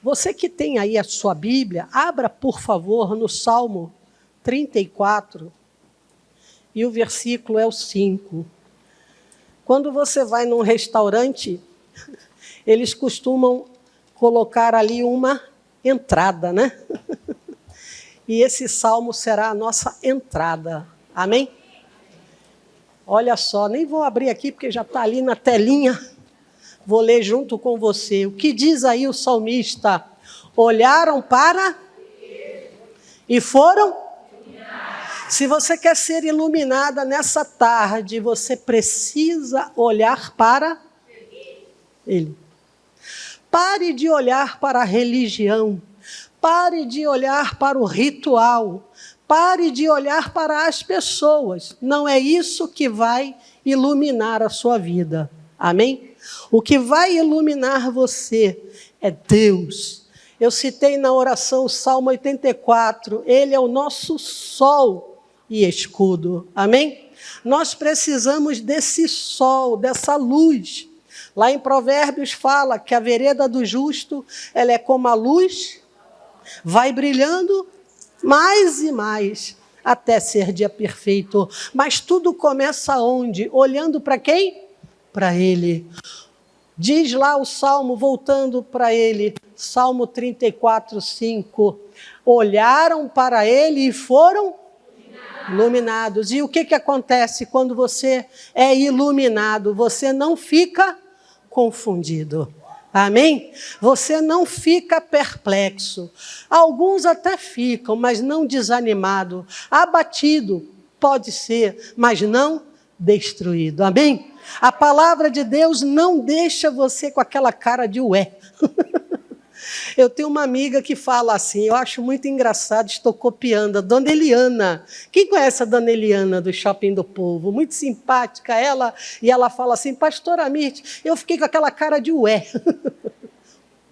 Você que tem aí a sua Bíblia, abra, por favor, no Salmo 34, e o versículo é o 5. Quando você vai num restaurante, eles costumam colocar ali uma entrada, né? E esse salmo será a nossa entrada. Amém? Olha só, nem vou abrir aqui porque já está ali na telinha. Vou ler junto com você. O que diz aí o salmista? Olharam para e foram? Se você quer ser iluminada nessa tarde, você precisa olhar para Ele. Pare de olhar para a religião. Pare de olhar para o ritual. Pare de olhar para as pessoas. Não é isso que vai iluminar a sua vida. Amém? O que vai iluminar você é Deus. Eu citei na oração o Salmo 84. Ele é o nosso sol e escudo. Amém? Nós precisamos desse sol, dessa luz. Lá em Provérbios fala que a vereda do justo, ela é como a luz, vai brilhando mais e mais, até ser dia perfeito. Mas tudo começa onde? Olhando para quem? Para Ele. Diz lá o Salmo, voltando para Ele, Salmo 34, 5. Olharam para Ele e foram iluminados. E o que acontece quando você é iluminado? Você não fica confundido. Amém? Você não fica perplexo. Alguns até ficam, mas não desanimado. Abatido, pode ser, mas não destruído. Amém? A palavra de Deus não deixa você com aquela cara de ué. Eu tenho uma amiga que fala assim, eu acho muito engraçado, estou copiando, a Dona Eliana. Quem conhece a Dona Eliana do Shopping do Povo? Muito simpática ela, e ela fala assim, pastora Mirth, eu fiquei com aquela cara de ué.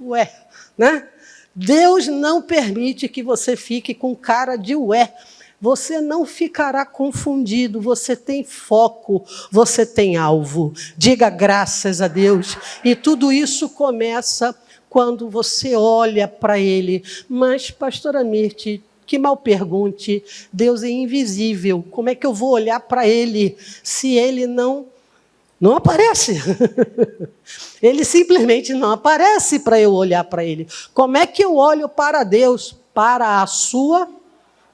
Ué, né? Deus não permite que você fique com cara de ué. Você não ficará confundido, você tem foco, você tem alvo. Diga graças a Deus. E tudo isso começa quando você olha para Ele. Mas, pastora Mirth, que mal pergunte, Deus é invisível. Como é que eu vou olhar para Ele se Ele não aparece? Ele simplesmente não aparece para eu olhar para Ele. Como é que eu olho para Deus? Para a sua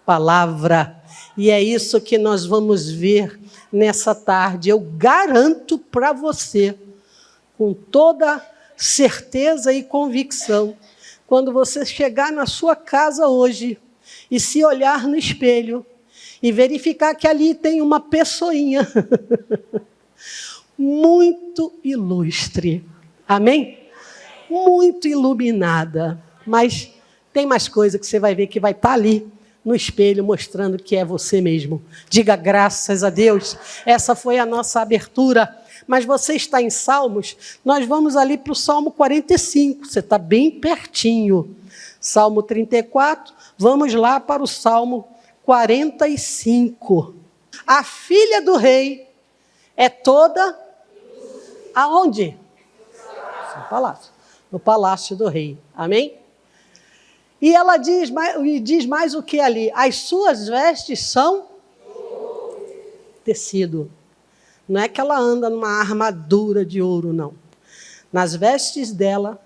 palavra. E é isso que nós vamos ver nessa tarde. Eu garanto para você, com toda certeza e convicção, quando você chegar na sua casa hoje e se olhar no espelho e verificar que ali tem uma pessoinha muito ilustre, amém? Muito iluminada, mas tem mais coisa que você vai ver que vai estar ali no espelho mostrando que é você mesmo. Diga graças a Deus. Essa foi a nossa abertura. Mas você está em Salmos, nós vamos ali para o Salmo 45, você está bem pertinho. Salmo 34, vamos lá para o Salmo 45. A filha do rei é toda aonde? No palácio. No palácio do rei. Amém? E ela diz mais o que ali? As suas vestes são tecido. Não é que ela anda numa armadura de ouro, não. Nas vestes dela,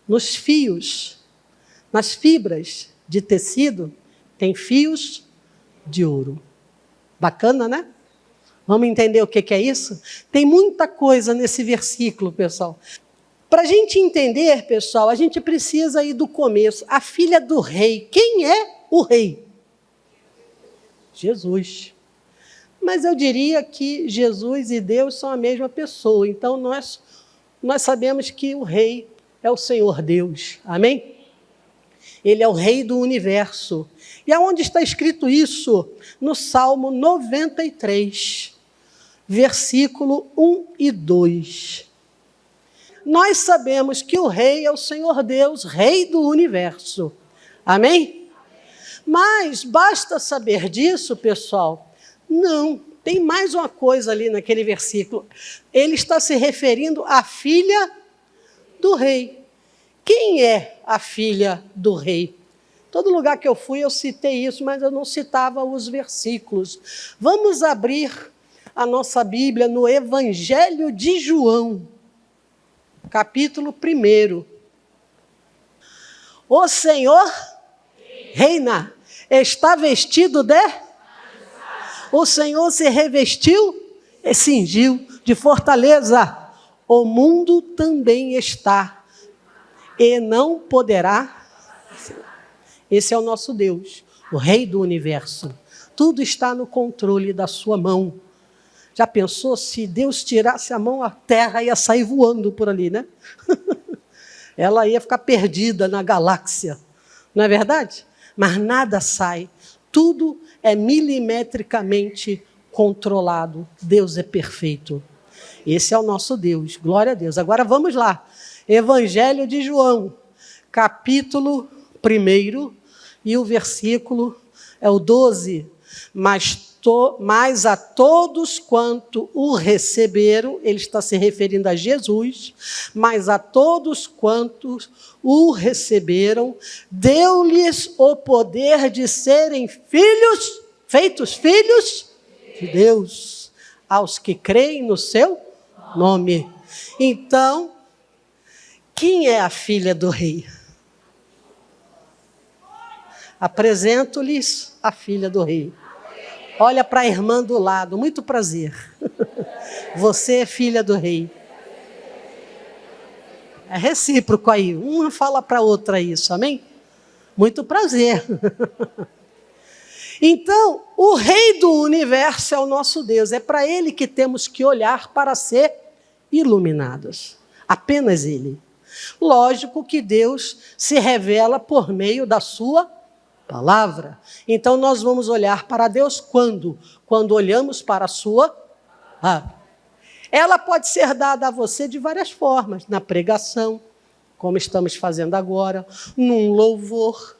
nos fios, nas fibras de tecido, tem fios de ouro. Bacana, né? Vamos entender o que é isso? Tem muita coisa nesse versículo, pessoal. Para a gente entender, pessoal, a gente precisa ir do começo. A filha do rei. Quem é o rei? Jesus. Mas eu diria que Jesus e Deus são a mesma pessoa. Então, nós sabemos que o rei é o Senhor Deus. Amém? Ele é o rei do universo. E aonde está escrito isso? No Salmo 93, versículo 1 e 2. Nós sabemos que o rei é o Senhor Deus, rei do universo. Amém? Mas basta saber disso, pessoal? Não, tem mais uma coisa ali naquele versículo. Ele está se referindo à filha do rei. Quem é a filha do rei? Todo lugar que eu fui eu citei isso, mas eu não citava os versículos. Vamos abrir a nossa Bíblia no Evangelho de João, capítulo 1. O Senhor reina, está vestido de... O Senhor se revestiu e cingiu de fortaleza. O mundo também está e não poderá. Esse é o nosso Deus, o Rei do Universo. Tudo está no controle da sua mão. Já pensou se Deus tirasse a mão, a terra ia sair voando por ali, né? Ela ia ficar perdida na galáxia, não é verdade? Mas nada sai, tudo é milimetricamente controlado. Deus é perfeito. Esse é o nosso Deus, glória a Deus. Agora vamos lá, Evangelho de João, capítulo 1, e o versículo é o 12. Mas a todos quanto o receberam, ele está se referindo a Jesus, mas a todos quantos o receberam, deu-lhes o poder de serem filhos, feitos filhos de Deus, aos que creem no seu nome. Então, quem é a filha do rei? Apresento-lhes a filha do rei. Olha para a irmã do lado, muito prazer. Você é filha do rei. É recíproco aí, uma fala para a outra isso, amém? Muito prazer. Então, o Rei do Universo é o nosso Deus, é para Ele que temos que olhar para ser iluminados. Apenas Ele. Lógico que Deus se revela por meio da sua palavra. Então, nós vamos olhar para Deus quando? Quando olhamos para a sua palavra. Ela pode ser dada a você de várias formas. Na pregação, como estamos fazendo agora, num louvor,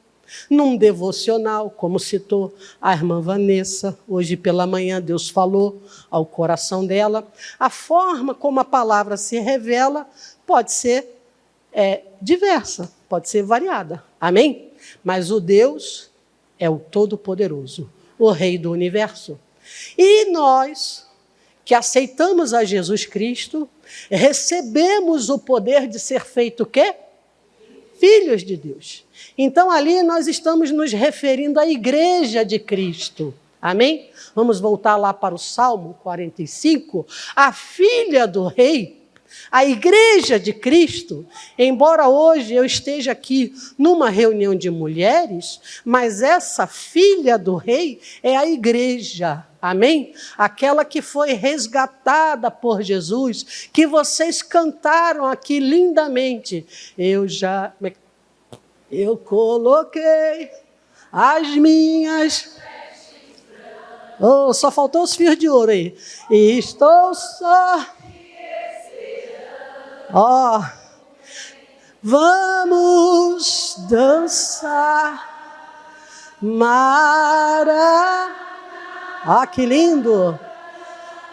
num devocional, como citou a irmã Vanessa. Hoje pela manhã Deus falou ao coração dela. A forma como a palavra se revela pode ser diversa, pode ser variada. Amém? Mas o Deus é o Todo-Poderoso, o Rei do Universo. E nós, que aceitamos a Jesus Cristo, recebemos o poder de ser feito o quê? Filhos de Deus. Então, ali nós estamos nos referindo à igreja de Cristo. Amém? Vamos voltar lá para o Salmo 45. A filha do rei, a igreja de Cristo, embora hoje eu esteja aqui numa reunião de mulheres, mas essa filha do rei é a igreja, amém? Aquela que foi resgatada por Jesus, que vocês cantaram aqui lindamente. Eu coloquei as minhas... Oh, só faltou os fios de ouro aí. E estou só... Ó, vamos dançar, Ó, que lindo!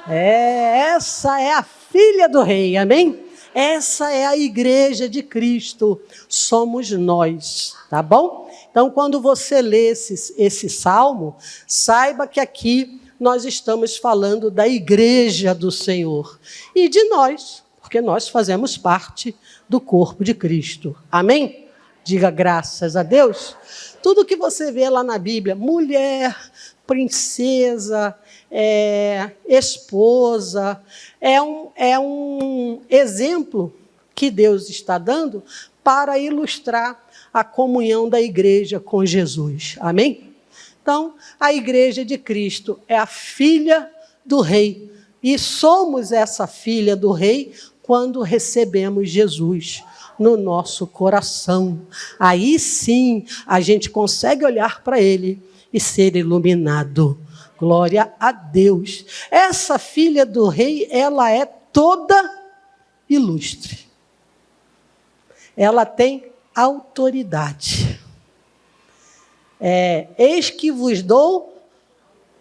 Essa é a filha do rei, amém? Essa é a igreja de Cristo, somos nós, tá bom? Então, quando você lê esse salmo, saiba que aqui nós estamos falando da igreja do Senhor e de nós, porque nós fazemos parte do corpo de Cristo. Amém? Diga graças a Deus. Tudo que você vê lá na Bíblia, mulher, princesa, esposa, é um exemplo que Deus está dando para ilustrar a comunhão da igreja com Jesus. Amém? Então, a igreja de Cristo é a filha do rei. E somos essa filha do rei quando recebemos Jesus no nosso coração. Aí sim, a gente consegue olhar para Ele e ser iluminado. Glória a Deus. Essa filha do rei, ela é toda ilustre. Ela tem autoridade. Eis que vos dou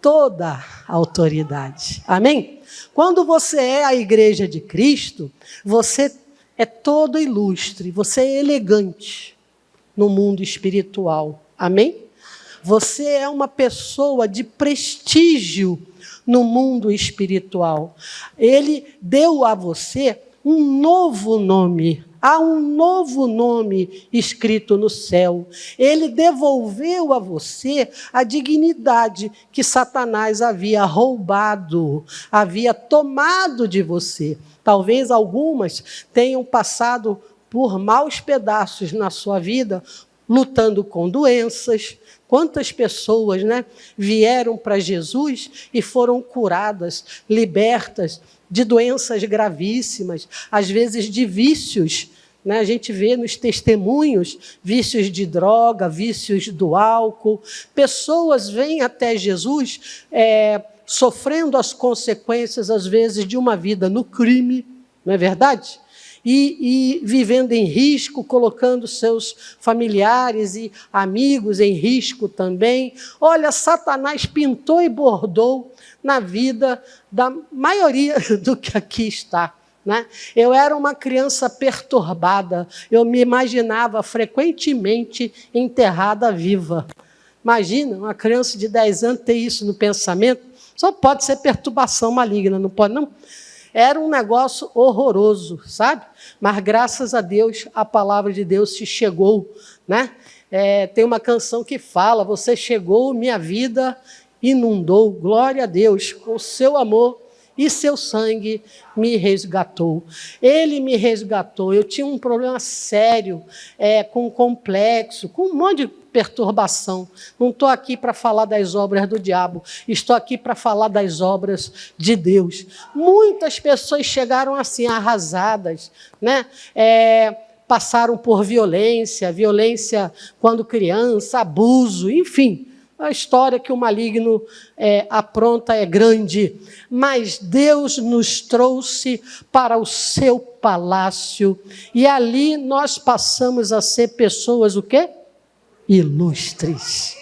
toda a autoridade. Amém? Quando você é a igreja de Cristo, você é todo ilustre, você é elegante no mundo espiritual. Amém? Você é uma pessoa de prestígio no mundo espiritual. Ele deu a você um novo nome. Há um novo nome escrito no céu. Ele devolveu a você a dignidade que Satanás havia roubado, havia tomado de você. Talvez algumas tenham passado por maus pedaços na sua vida, lutando com doenças. Quantas pessoas, né, vieram para Jesus e foram curadas, libertas de doenças gravíssimas, às vezes de vícios, né? A gente vê nos testemunhos vícios de droga, vícios do álcool. Pessoas vêm até Jesus sofrendo as consequências, às vezes, de uma vida no crime, não é verdade? E vivendo em risco, colocando seus familiares e amigos em risco também. Olha, Satanás pintou e bordou na vida da maioria do que aqui está, né? Eu era uma criança perturbada, eu me imaginava frequentemente enterrada viva. Imagina, uma criança de 10 anos ter isso no pensamento, só pode ser perturbação maligna, não pode não? Era um negócio horroroso, sabe? Mas, graças a Deus, a palavra de Deus se chegou, né? Tem uma canção que fala, você chegou, minha vida inundou, glória a Deus, com o seu amor e seu sangue me resgatou. Ele me resgatou. Eu tinha um problema sério, com complexo, com um monte de perturbação. Não estou aqui para falar das obras do diabo, estou aqui para falar das obras de Deus. Muitas pessoas chegaram assim, arrasadas, né? Passaram por violência quando criança, abuso, enfim. A história que o maligno apronta é grande, mas Deus nos trouxe para o seu palácio e ali nós passamos a ser pessoas o quê? Ilustres.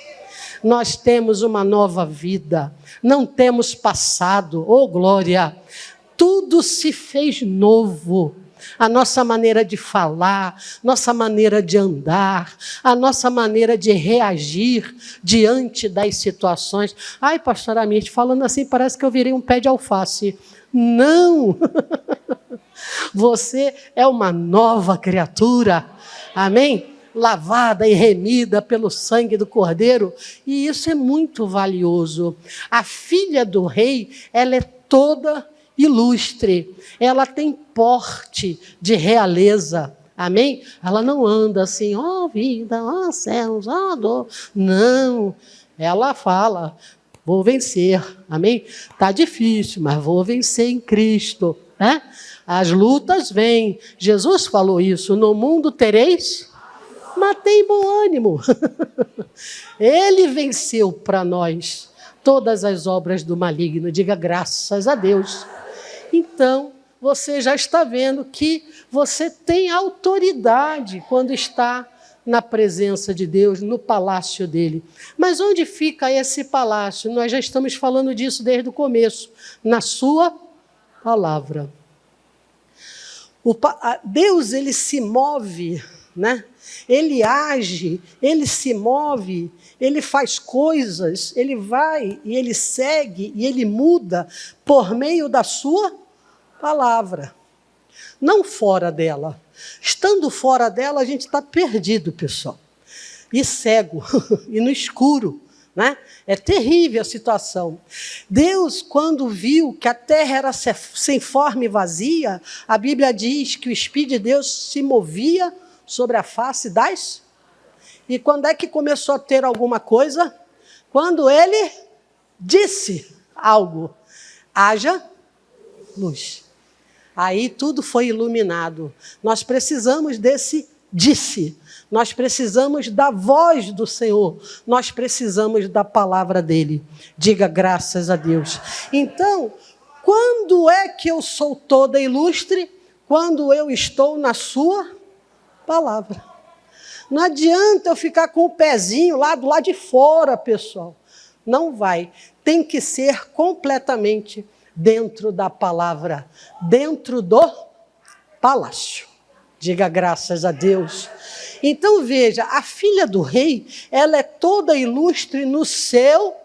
Nós temos uma nova vida, não temos passado, oh glória, tudo se fez novo. A nossa maneira de falar, nossa maneira de andar, a nossa maneira de reagir diante das situações. Ai, pastora Amit, falando assim, parece que eu virei um pé de alface. Não! Você é uma nova criatura, amém? Lavada e remida pelo sangue do Cordeiro, e isso é muito valioso. A filha do rei, ela é toda ilustre, ela tem porte de realeza, amém? Ela não anda assim, ó vida, ó céus, ó dor, não, ela fala, vou vencer, amém? Está difícil, mas vou vencer em Cristo, né? As lutas vêm, Jesus falou isso, no mundo tereis, mas tem bom ânimo, Ele venceu para nós todas as obras do maligno, diga graças a Deus. Então, você já está vendo que você tem autoridade quando está na presença de Deus, no palácio dele. Mas onde fica esse palácio? Nós já estamos falando disso desde o começo, na sua palavra. Deus, ele se move, né? Ele age, ele se move, ele faz coisas, ele vai e ele segue e ele muda por meio da sua palavra, não fora dela. Estando fora dela, a gente está perdido, pessoal, e cego, e no escuro, né? É terrível a situação. Deus, quando viu que a terra era sem forma e vazia, a Bíblia diz que o Espírito de Deus se movia sobre a face das... E quando é que começou a ter alguma coisa? Quando ele disse algo. Haja luz. Aí tudo foi iluminado. Nós precisamos desse disse. Nós precisamos da voz do Senhor. Nós precisamos da palavra dele. Diga graças a Deus. Então, quando é que eu sou toda ilustre? Quando eu estou na sua palavra. Não adianta eu ficar com o pezinho lá do lado de fora, pessoal. Não vai. Tem que ser completamente dentro da palavra, dentro do palácio. Diga graças a Deus. Então veja, a filha do rei, ela é toda ilustre no seu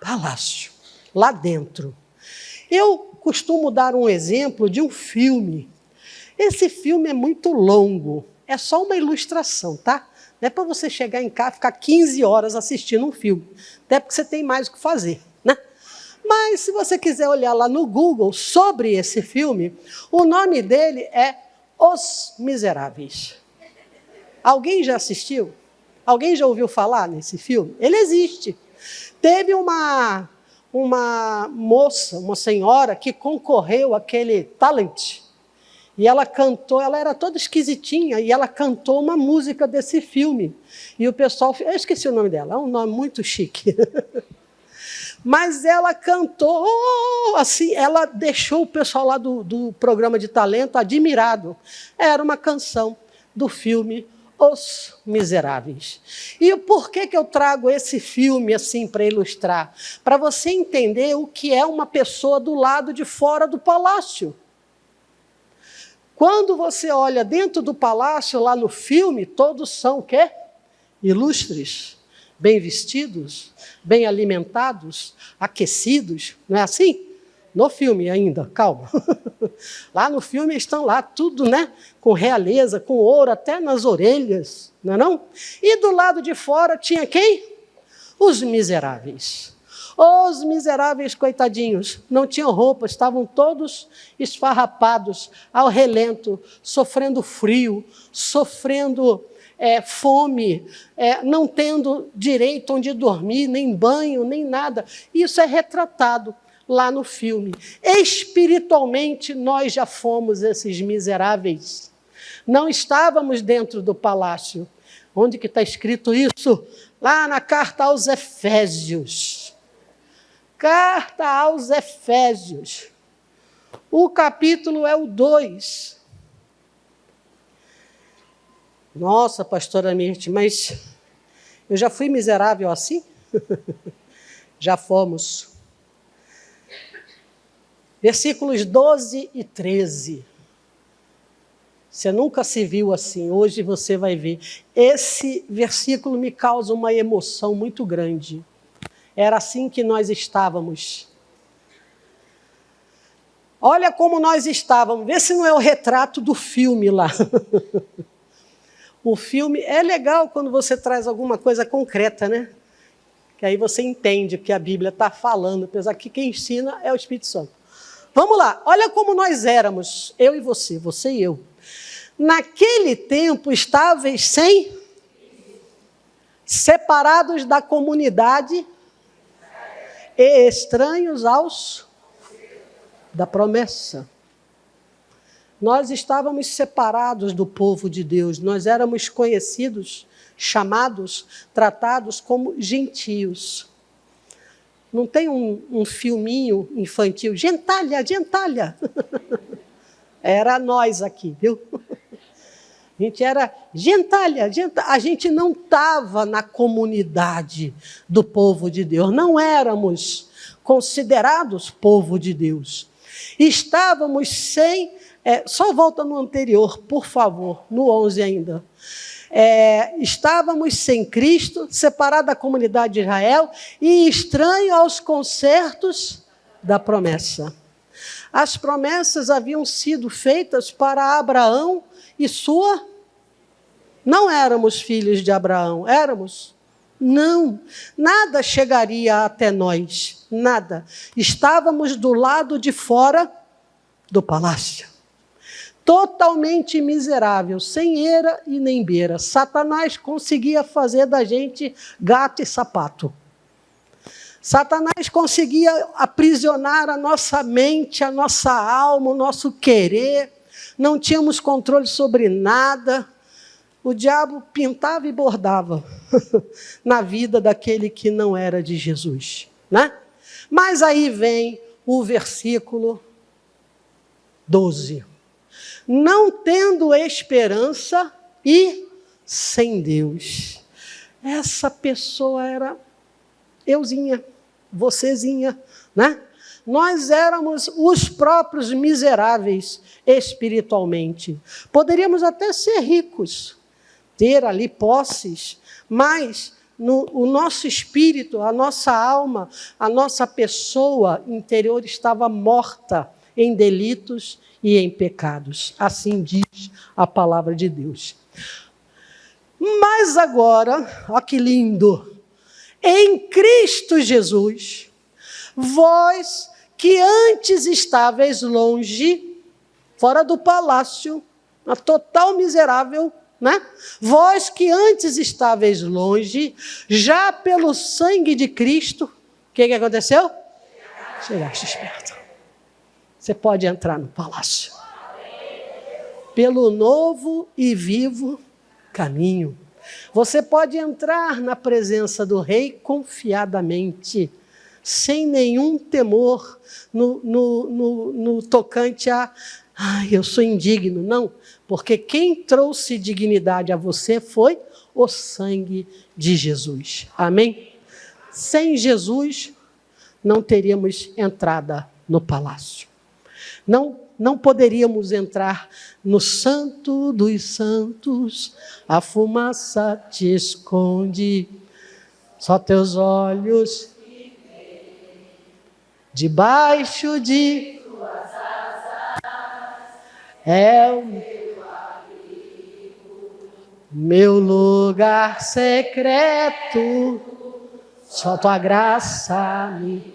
palácio, lá dentro. Eu costumo dar um exemplo de um filme. Esse filme é muito longo, é só uma ilustração, tá? Não é para você chegar em casa e ficar 15 horas assistindo um filme, até porque você tem mais o que fazer, né? Mas se você quiser olhar lá no Google sobre esse filme, o nome dele é Os Miseráveis. Alguém já assistiu? Alguém já ouviu falar nesse filme? Ele existe. Teve uma moça, uma senhora, que concorreu àquele talent. E ela cantou, ela era toda esquisitinha, e ela cantou uma música desse filme. E o pessoal, eu esqueci o nome dela, é um nome muito chique. Mas ela cantou, assim, ela deixou o pessoal lá do programa de talento admirado. Era uma canção do filme Os Miseráveis. E por que eu trago esse filme assim para ilustrar? Para você entender o que é uma pessoa do lado de fora do palácio. Quando você olha dentro do palácio, lá no filme, todos são o quê? Ilustres, bem vestidos, bem alimentados, aquecidos, não é assim? No filme ainda, calma. Lá no filme estão lá tudo, né? Com realeza, com ouro até nas orelhas, não é não? E do lado de fora tinha quem? Os miseráveis. Os miseráveis, coitadinhos, não tinham roupa, estavam todos esfarrapados ao relento, sofrendo frio, sofrendo fome, não tendo direito onde dormir, nem banho, nem nada. Isso é retratado lá no filme. Espiritualmente, nós já fomos esses miseráveis. Não estávamos dentro do palácio. Onde que está escrito isso? Lá na carta aos Efésios. Carta aos Efésios. O capítulo é o 2. Nossa, pastora Mirth, mas eu já fui miserável assim? Já fomos. Versículos 12 e 13. Você nunca se viu assim, hoje você vai ver. Esse versículo me causa uma emoção muito grande. Era assim que nós estávamos. Olha como nós estávamos. Vê se não é o retrato do filme lá. O filme é legal quando você traz alguma coisa concreta, né? Que aí você entende o que a Bíblia está falando, apesar que quem ensina é o Espírito Santo. Vamos lá, olha como nós éramos, eu e você e eu. Naquele tempo, estáveis separados da comunidade e estranhos da promessa. Nós estávamos separados do povo de Deus, nós éramos conhecidos, chamados, tratados como gentios. Não tem um filminho infantil, gentalha, gentalha. Era nós aqui, viu? A gente era gentalha, a gente não estava na comunidade do povo de Deus, não éramos considerados povo de Deus. Estávamos sem... só volta no anterior, por favor, no 11 ainda. Estávamos sem Cristo, separados da comunidade de Israel e estranhos aos concertos da promessa. As promessas haviam sido feitas para Abraão e sua... Não éramos filhos de Abraão, éramos? Não, nada chegaria até nós, nada. Estávamos do lado de fora do palácio. Totalmente miserável, sem eira e nem beira. Satanás conseguia fazer da gente gato e sapato. Satanás conseguia aprisionar a nossa mente, a nossa alma, o nosso querer. Não tínhamos controle sobre nada. O diabo pintava e bordava na vida daquele que não era de Jesus, né? Mas aí vem o versículo 12. Não tendo esperança e sem Deus. Essa pessoa era euzinha, vocêzinha, né? nós éramos os próprios miseráveis espiritualmente. Poderíamos até ser ricos, ter ali posses, mas o nosso espírito, a nossa alma, a nossa pessoa interior estava morta em delitos e em pecados. Assim diz a palavra de Deus. Mas agora, olha que lindo, em Cristo Jesus, vós que antes estáveis longe, fora do palácio, a total miserável, né? Vós que antes estáveis longe, já pelo sangue de Cristo, o que aconteceu? Chegastes perto. Você pode entrar no palácio. Pelo novo e vivo caminho. Você pode entrar na presença do Rei confiadamente, sem nenhum temor no tocante a eu sou indigno. Não, porque quem trouxe dignidade a você foi o sangue de Jesus. Amém? Sem Jesus, não teríamos entrada no palácio. Não poderíamos entrar no Santo dos Santos, a fumaça te esconde, só teus olhos debaixo de tuas asas é o meu lugar secreto, só tua graça me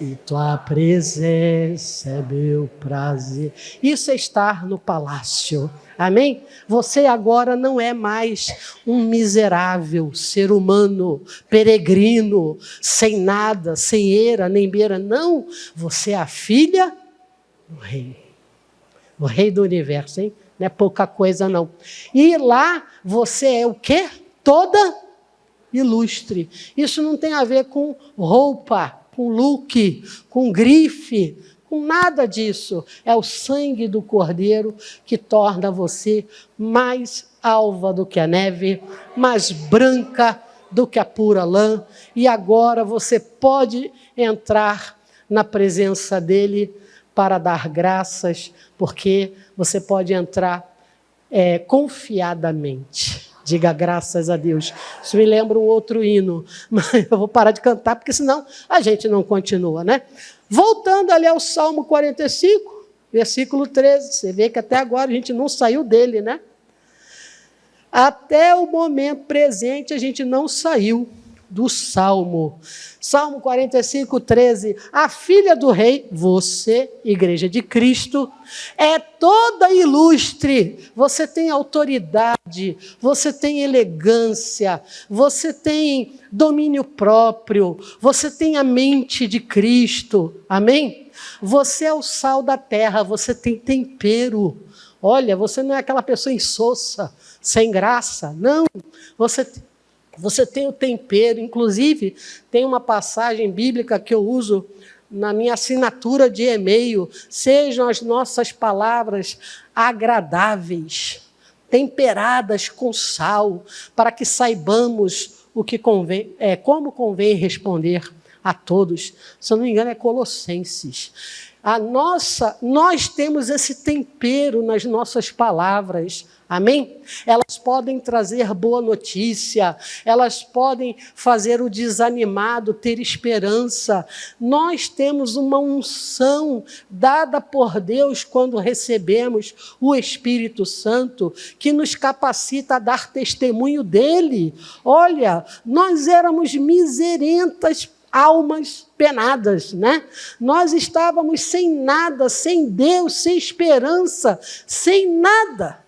e tua presença é meu prazer. Isso é estar no palácio. Amém? Você agora não é mais um miserável ser humano, peregrino, sem nada, sem eira nem beira. Não, você é a filha do Rei. O Rei do universo, hein? Não é pouca coisa, não. E lá você é o quê? Toda ilustre. Isso não tem a ver com roupa, com look, com grife, com nada disso. É o sangue do Cordeiro que torna você mais alva do que a neve, mais branca do que a pura lã. E agora você pode entrar na presença dele para dar graças, porque você pode entrar confiadamente. Diga graças a Deus. Isso me lembra um outro hino, mas eu vou parar de cantar, porque senão a gente não continua, né? Voltando ali ao Salmo 45, versículo 13, você vê que até agora a gente não saiu dele, né? Até o momento presente a gente não saiu do Salmo. Salmo 45, 13. A filha do rei, você, igreja de Cristo, é toda ilustre. Você tem autoridade, você tem elegância, você tem domínio próprio, você tem a mente de Cristo. Amém? Você é o sal da terra, você tem tempero. Olha, você não é aquela pessoa insossa, sem graça. Não, você tem o tempero. Inclusive, tem uma passagem bíblica que eu uso na minha assinatura de e-mail. Sejam as nossas palavras agradáveis, temperadas com sal, para que saibamos o que convém, como convém responder a todos. Se eu não me engano, é Colossenses. Nós temos esse tempero nas nossas palavras. Amém? Elas podem trazer boa notícia, elas podem fazer o desanimado ter esperança. Nós temos uma unção dada por Deus quando recebemos o Espírito Santo, que nos capacita a dar testemunho dele. Olha, nós éramos miserentas almas penadas, né? Nós estávamos sem nada, sem Deus, sem esperança, sem nada.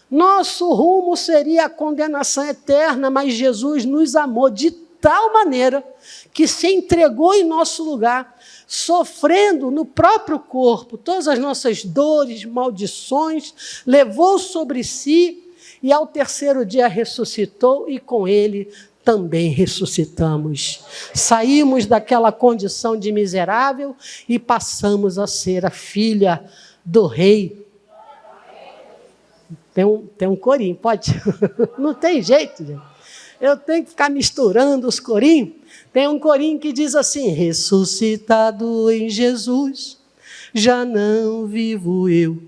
Nosso rumo seria a condenação eterna, mas Jesus nos amou de tal maneira que se entregou em nosso lugar, sofrendo no próprio corpo todas as nossas dores, maldições, levou sobre si e ao terceiro dia ressuscitou e com ele também ressuscitamos. Saímos daquela condição de miserável e passamos a ser a filha do rei. Tem um corinho, pode? Não tem jeito, gente. Eu tenho que ficar misturando os corinhos. Tem um corinho que diz assim: ressuscitado em Jesus, já não vivo eu,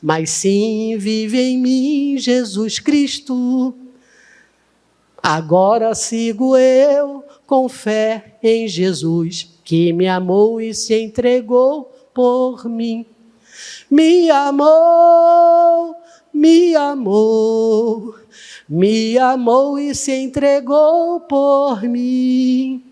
mas sim vive em mim Jesus Cristo. Agora sigo eu com fé em Jesus, que me amou e se entregou por mim. Me amou, me amou, me amou e se entregou por mim.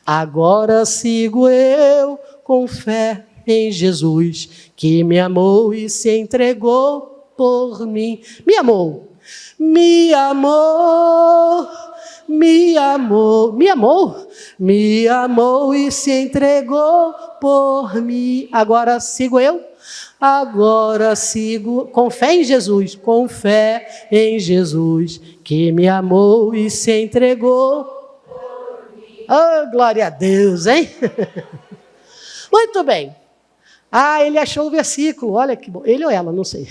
Agora sigo eu com fé em Jesus, que me amou e se entregou por mim. Me amou, me amou, me amou, me amou, me amou e se entregou por mim. Agora sigo eu, agora sigo com fé em Jesus, com fé em Jesus, que me amou e se entregou. Oh, glória a Deus, hein? Muito bem. Ah, ele achou o versículo, olha que bom. Ele ou ela, não sei.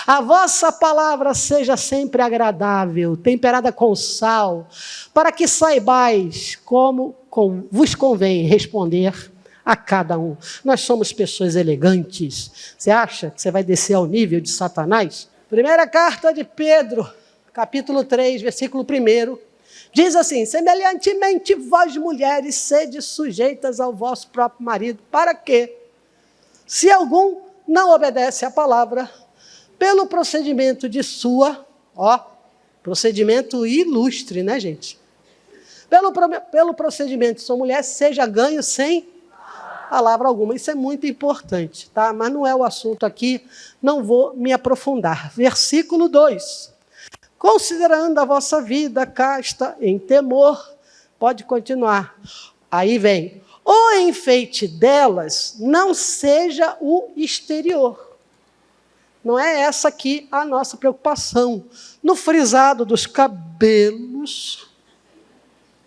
A vossa palavra seja sempre agradável, temperada com sal, para que saibais como vos convém responder a cada um. Nós somos pessoas elegantes. Você acha que você vai descer ao nível de Satanás? Primeira carta de Pedro, capítulo 3, versículo 1, diz assim: semelhantemente vós mulheres sede sujeitas ao vosso próprio marido, para que, se algum não obedece à palavra, pelo procedimento de sua, procedimento ilustre, né, gente? Pelo procedimento de sua mulher, seja ganho sem palavra alguma. Isso é muito importante, tá? Mas não é o assunto aqui, não vou me aprofundar. Versículo 2. Considerando a vossa vida casta em temor, pode continuar. Aí vem: o enfeite delas não seja o exterior. Não é essa aqui a nossa preocupação. No frisado dos cabelos,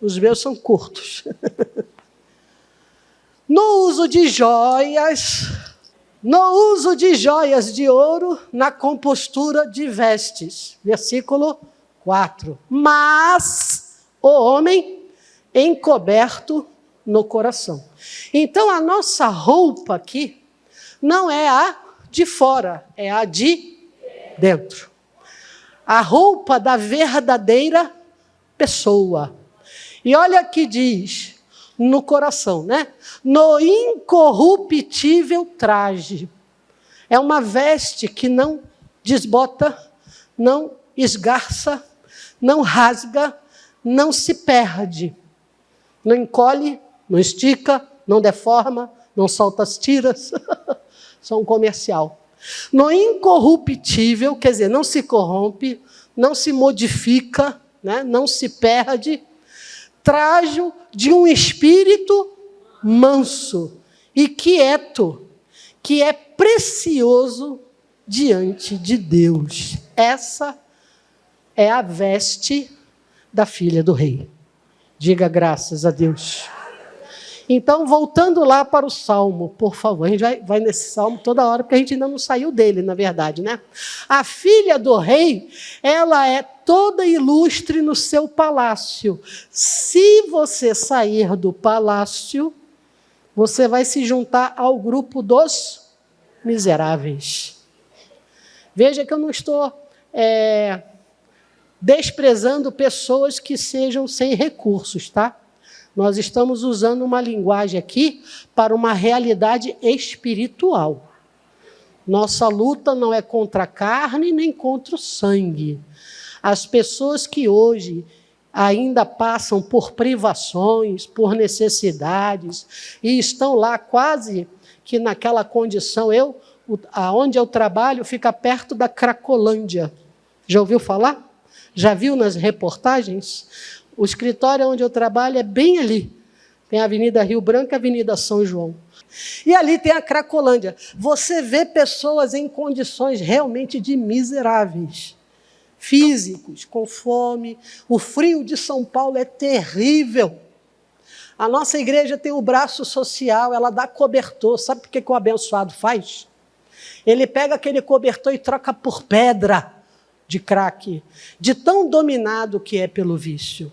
os meus são curtos. No uso de joias de ouro, na compostura de vestes. Versículo 4. Mas o homem encoberto no coração. Então, a nossa roupa aqui não é a de fora, é a de dentro. A roupa da verdadeira pessoa. E olha que diz no coração, né? No incorruptível traje. É uma veste que não desbota, não esgarça, não rasga, não se perde. Não encolhe, não estica, não deforma, não solta as tiras. Só um comercial. No incorruptível, quer dizer, não se corrompe, não se modifica, né? Não se perde. Trajo de um espírito manso e quieto, que é precioso diante de Deus. Essa é a veste da filha do rei. Diga graças a Deus. Então, voltando lá para o Salmo, por favor. A gente vai nesse Salmo toda hora, porque a gente ainda não saiu dele, na verdade, né? A filha do rei, ela é toda ilustre no seu palácio. Se você sair do palácio, você vai se juntar ao grupo dos miseráveis. Veja que eu não estou desprezando pessoas que sejam sem recursos, tá? Nós estamos usando uma linguagem aqui para uma realidade espiritual. Nossa luta não é contra a carne nem contra o sangue. As pessoas que hoje ainda passam por privações, por necessidades, e estão lá quase que naquela condição. Aonde eu trabalho fica perto da Cracolândia. Já ouviu falar? Já viu nas reportagens? O escritório onde eu trabalho é bem ali. Tem a Avenida Rio Branco e a Avenida São João. E ali tem a Cracolândia. Você vê pessoas em condições realmente de miseráveis, físicos, com fome. O frio de São Paulo é terrível. A nossa igreja tem o braço social, ela dá cobertor. Sabe por que o abençoado faz? Ele pega aquele cobertor e troca por pedra. de crack, de tão dominado que é pelo vício.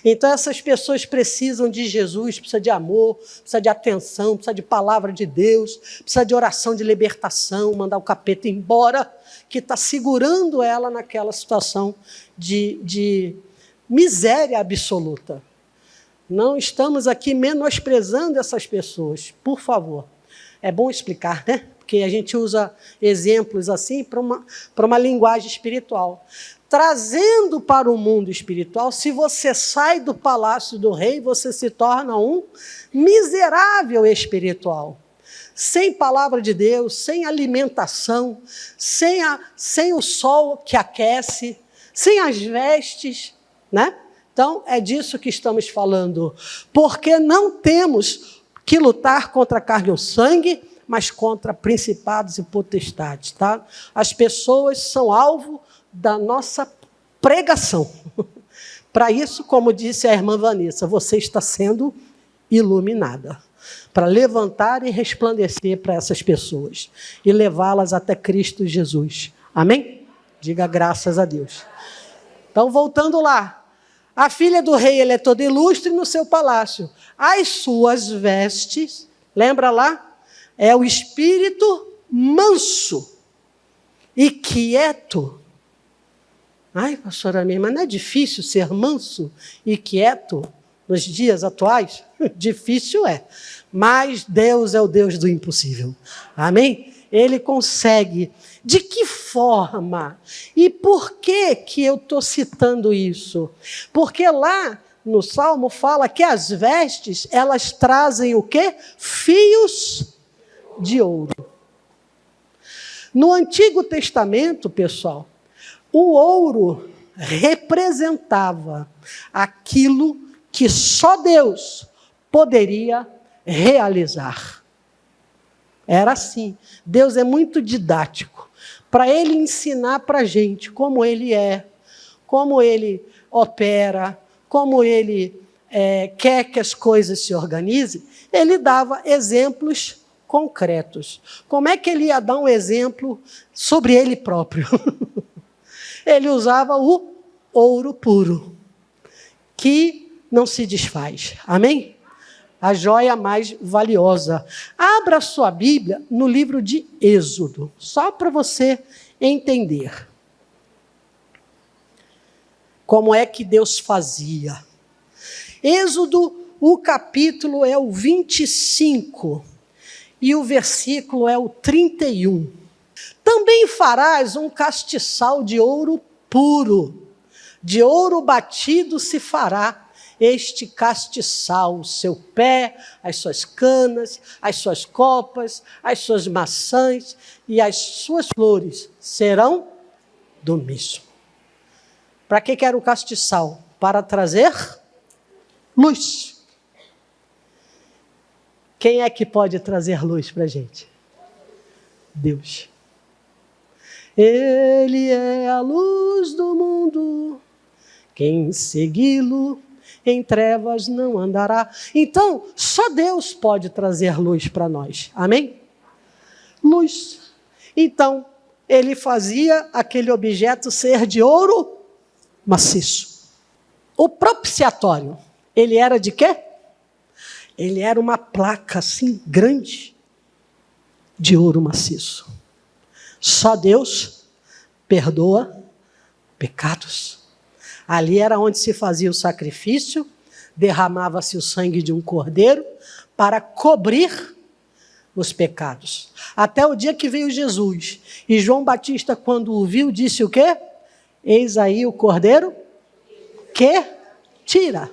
Então essas pessoas precisam de Jesus, precisa de amor, precisa de atenção, precisa de palavra de Deus, precisa de oração de libertação, mandar o capeta embora, que está segurando ela naquela situação de miséria absoluta. Não estamos aqui menosprezando essas pessoas, por favor. É bom explicar, né? Porque a gente usa exemplos assim para uma linguagem espiritual. Trazendo para o mundo espiritual, se você sai do palácio do rei, você se torna um miserável espiritual. Sem palavra de Deus, sem alimentação, sem o sol que aquece, sem as vestes, né? Então, é disso que estamos falando. Porque não temos que lutar contra a carne ou sangue, mas contra principados e potestades, tá? As pessoas são alvo da nossa pregação. Para isso, como disse a irmã Vanessa, você está sendo iluminada, para levantar e resplandecer para essas pessoas e levá-las até Cristo Jesus. Amém? Diga graças a Deus. Então, voltando lá. A filha do rei, ela é toda ilustre no seu palácio. As suas vestes, lembra lá? É o espírito manso e quieto. Ai, pastora minha, mas não é difícil ser manso e quieto nos dias atuais? Difícil é. Mas Deus é o Deus do impossível. Amém? Ele consegue. De que forma? E por que eu estou citando isso? Porque lá no Salmo fala que as vestes, elas trazem o quê? Fios de ouro. No Antigo Testamento, pessoal, o ouro representava aquilo que só Deus poderia realizar. Era assim. Deus é muito didático. Para Ele ensinar para a gente como Ele é, como Ele opera, como Ele quer que as coisas se organizem, Ele dava exemplos concretos. Como é que Ele ia dar um exemplo sobre Ele próprio? Ele usava o ouro puro, que não se desfaz. Amém? A joia mais valiosa. Abra sua Bíblia no livro de Êxodo, só para você entender como é que Deus fazia. Êxodo, o capítulo é o 25 e o versículo é o 31. Também farás um castiçal de ouro puro, de ouro batido se fará este castiçal, o seu pé, as suas canas, as suas copas, as suas maçãs e as suas flores serão do mesmo. Para que era o castiçal? Para trazer luz. Quem é que pode trazer luz para a gente? Deus. Ele é a luz do mundo, quem segui-lo em trevas não andará. Então, só Deus pode trazer luz para nós. Amém? Luz. Então, ele fazia aquele objeto ser de ouro maciço. O propiciatório, ele era de quê? Ele era uma placa assim grande de ouro maciço. Só Deus perdoa pecados. Ali era onde se fazia o sacrifício, derramava-se o sangue de um cordeiro para cobrir os pecados. Até o dia que veio Jesus. E João Batista, quando o viu, disse o quê? Eis aí o cordeiro que tira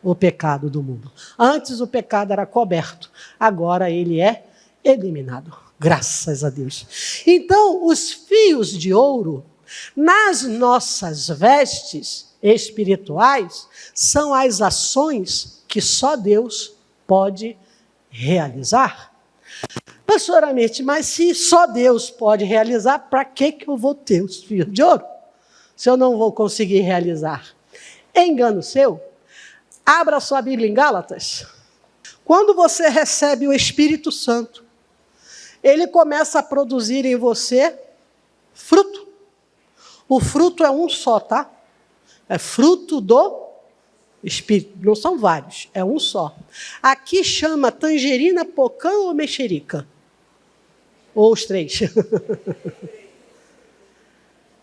o pecado do mundo. Antes o pecado era coberto, agora ele é eliminado. Graças a Deus. Então, os fios de ouro nas nossas vestes espirituais são as ações que só Deus pode realizar. Pastora Mirth, mas se só Deus pode realizar, para que eu vou ter os fios de ouro? Se eu não vou conseguir realizar. Engano seu? Abra sua Bíblia em Gálatas. Quando você recebe o Espírito Santo, ele começa a produzir em você fruto. O fruto é um só, tá? É fruto do Espírito. Não são vários, é um só. Aqui chama tangerina, pocã ou mexerica? Ou os três?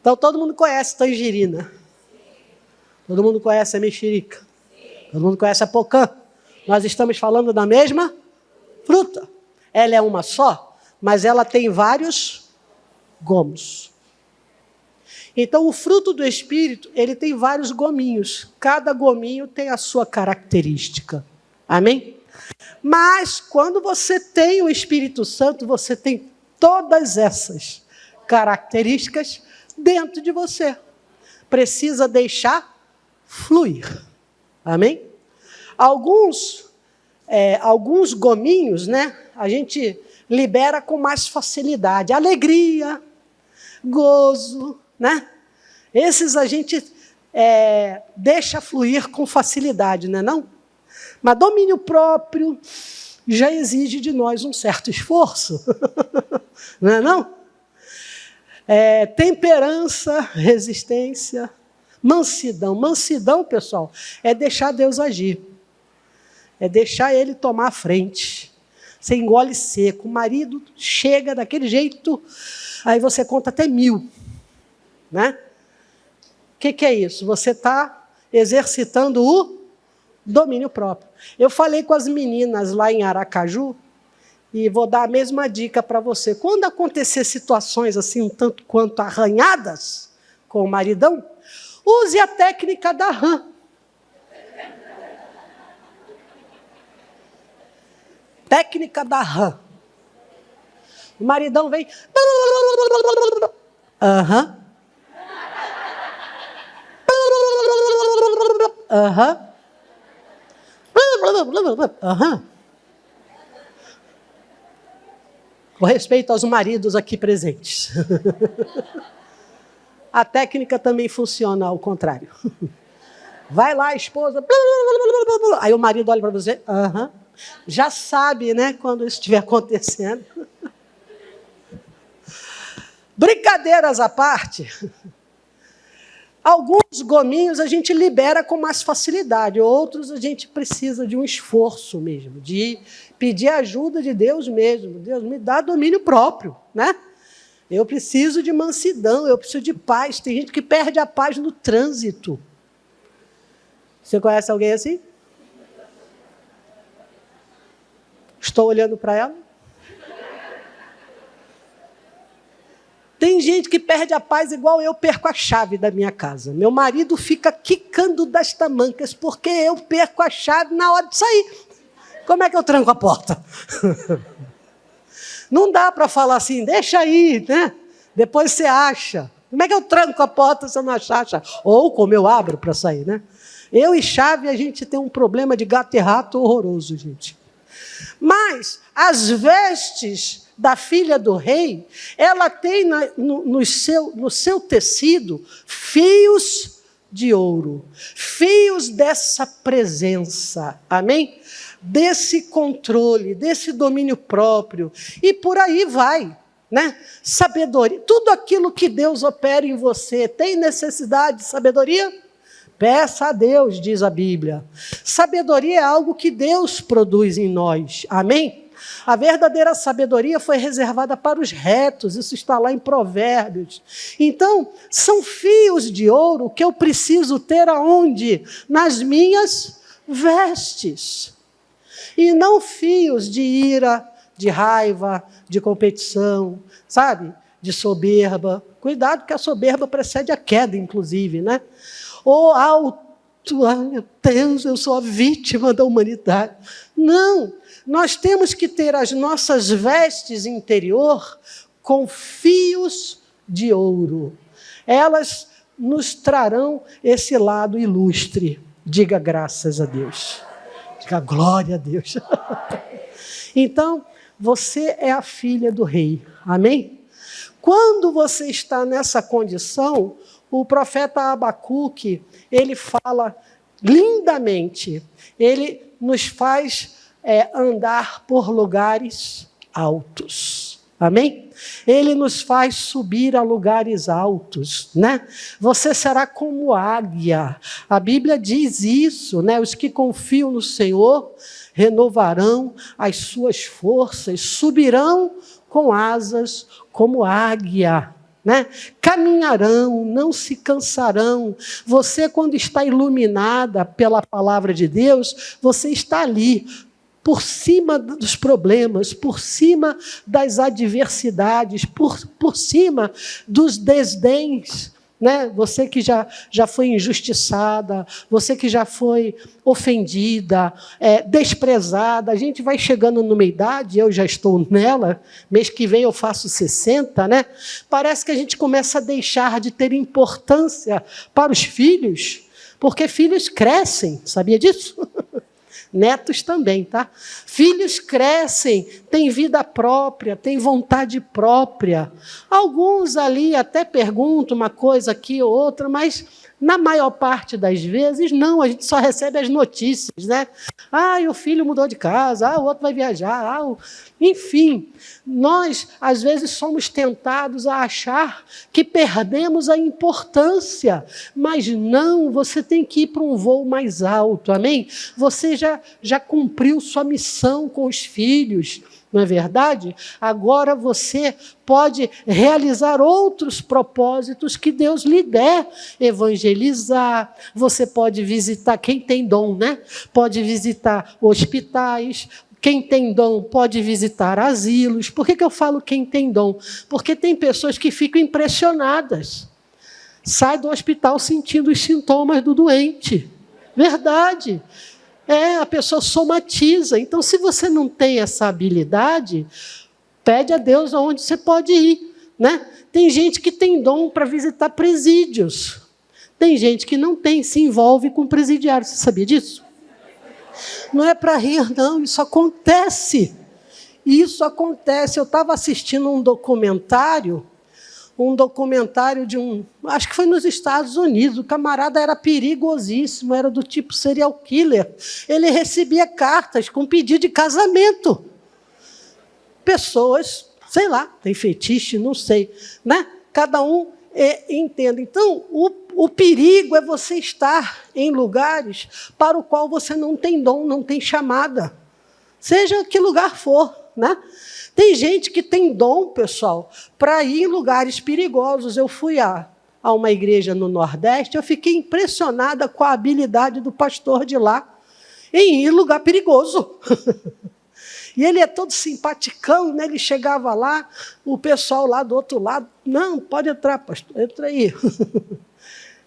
Então, todo mundo conhece tangerina. Todo mundo conhece a mexerica. Todo mundo conhece a pocã. Nós estamos falando da mesma fruta. Ela é uma só, mas ela tem vários gomos. Então, o fruto do Espírito, ele tem vários gominhos. Cada gominho tem a sua característica. Amém? Mas, quando você tem o Espírito Santo, você tem todas essas características dentro de você. Precisa deixar fluir. Amém? Alguns gominhos, né, a gente libera com mais facilidade. Alegria, gozo, né? Esses a gente deixa fluir com facilidade, não é não? Mas domínio próprio já exige de nós um certo esforço. Não é não? Temperança, resistência, mansidão. Mansidão, pessoal, é deixar Deus agir. É deixar Ele tomar a frente. Você engole seco. O marido chega daquele jeito, aí você conta até 1000. Né? O que é isso? Você está exercitando o domínio próprio. Eu falei com as meninas lá em Aracaju, e vou dar a mesma dica para você. Quando acontecer situações assim, um tanto quanto arranhadas com o maridão, use a técnica da rã. Técnica da rã. O maridão vem... Aham. Aham. Aham. Com respeito aos maridos aqui presentes. A técnica também funciona ao contrário. Vai lá, a esposa... Aí o marido olha para você... Aham. Já sabe, né, quando isso estiver acontecendo. Brincadeiras à parte, alguns gominhos a gente libera com mais facilidade, outros a gente precisa de um esforço mesmo, de pedir ajuda de Deus mesmo. Deus me dá domínio próprio, né? Eu preciso de mansidão, eu preciso de paz. Tem gente que perde a paz no trânsito. Você conhece alguém assim? Estou olhando para ela. Tem gente que perde a paz igual eu perco a chave da minha casa. Meu marido fica quicando das tamancas porque eu perco a chave na hora de sair. Como é que eu tranco a porta? Não dá para falar assim, deixa aí, né? Depois você acha. Como é que eu tranco a porta se eu não achar a chave? Ou como eu abro para sair, né? Eu e chave, a gente tem um problema de gato e rato horroroso, gente. Mas as vestes da filha do rei, ela tem no seu tecido fios de ouro, fios dessa presença, amém? Desse controle, desse domínio próprio, e por aí vai, né? Sabedoria, tudo aquilo que Deus opera em você, tem necessidade de sabedoria? Peça a Deus, diz a Bíblia. Sabedoria é algo que Deus produz em nós. Amém? A verdadeira sabedoria foi reservada para os retos. Isso está lá em Provérbios. Então, são fios de ouro que eu preciso ter aonde? Nas minhas vestes. E não fios de ira, de raiva, de competição, sabe? De soberba. Cuidado que a soberba precede a queda, inclusive, né? Ou alto, ai meu Deus, eu sou a vítima da humanidade. Não, nós temos que ter as nossas vestes interior com fios de ouro. Elas nos trarão esse lado ilustre. Diga graças a Deus. Diga glória a Deus. Então, você é a filha do rei. Amém? Quando você está nessa condição, o profeta Abacuque, ele fala lindamente, ele nos faz andar por lugares altos. Amém? Ele nos faz subir a lugares altos, né? Você será como águia. A Bíblia diz isso, né? Os que confiam no Senhor renovarão as suas forças, subirão com asas como águia, né? Caminharão, não se cansarão. Você, quando está iluminada pela palavra de Deus, você está ali, por cima dos problemas, por cima das adversidades, por cima dos desdéns, né? Você que já foi injustiçada, você que já foi ofendida, desprezada. A gente vai chegando numa idade, eu já estou nela, mês que vem eu faço 60, né? Parece que a gente começa a deixar de ter importância para os filhos, porque filhos crescem, sabia disso? Netos também, tá? Filhos crescem, têm vida própria, têm vontade própria. Alguns ali até perguntam uma coisa aqui ou outra, mas na maior parte das vezes, não, a gente só recebe as notícias, né? O filho mudou de casa, o outro vai viajar, enfim. Nós, às vezes, somos tentados a achar que perdemos a importância, mas não, você tem que ir para um voo mais alto, amém? Você já cumpriu sua missão com os filhos, não é verdade? Agora você pode realizar outros propósitos que Deus lhe der. Evangelizar, você pode visitar, quem tem dom, né? Pode visitar hospitais, quem tem dom pode visitar asilos. Por que eu falo quem tem dom? Porque tem pessoas que ficam impressionadas. Sai do hospital sentindo os sintomas do doente. Verdade. A pessoa somatiza. Então, se você não tem essa habilidade, pede a Deus aonde você pode ir, né? Tem gente que tem dom para visitar presídios. Tem gente que não tem, se envolve com presidiário. Você sabia disso? Não é para rir, não. Isso acontece. Isso acontece. Eu estava assistindo um documentário de acho que foi nos Estados Unidos, o camarada era perigosíssimo, era do tipo serial killer. Ele recebia cartas com pedido de casamento. Pessoas, sei lá, tem fetiche, não sei, né? Cada um entende. Então, o perigo é você estar em lugares para o qual você não tem dom, não tem chamada. Seja que lugar for, né? Tem gente que tem dom, pessoal, para ir em lugares perigosos. Eu fui a uma igreja no Nordeste, eu fiquei impressionada com a habilidade do pastor de lá em ir em lugar perigoso. E ele é todo simpaticão, né? Ele chegava lá, o pessoal lá do outro lado, não, pode entrar, pastor, entra aí.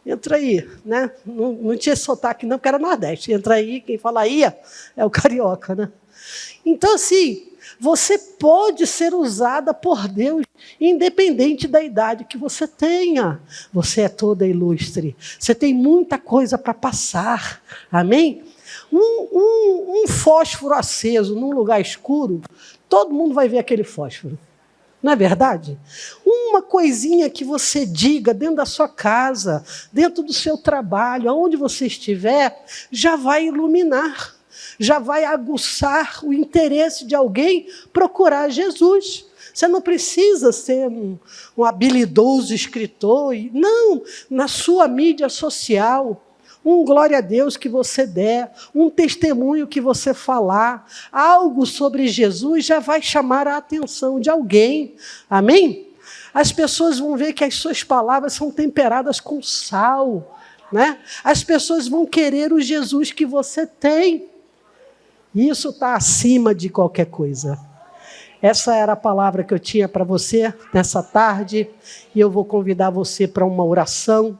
Entra aí, né? Não tinha sotaque não, porque era Nordeste. Entra aí, quem fala ia é o carioca, né? Então, assim, você pode ser usada por Deus, independente da idade que você tenha. Você é toda ilustre. Você tem muita coisa para passar. Amém? Um fósforo aceso num lugar escuro, todo mundo vai ver aquele fósforo. Não é verdade? Uma coisinha que você diga dentro da sua casa, dentro do seu trabalho, aonde você estiver, já vai iluminar. Já vai aguçar o interesse de alguém procurar Jesus. Você não precisa ser um habilidoso escritor. Não, na sua mídia social, um glória a Deus que você der, um testemunho que você falar, algo sobre Jesus já vai chamar a atenção de alguém. Amém? As pessoas vão ver que as suas palavras são temperadas com sal, né? As pessoas vão querer o Jesus que você tem. Isso está acima de qualquer coisa. Essa era a palavra que eu tinha para você nessa tarde, e eu vou convidar você para uma oração.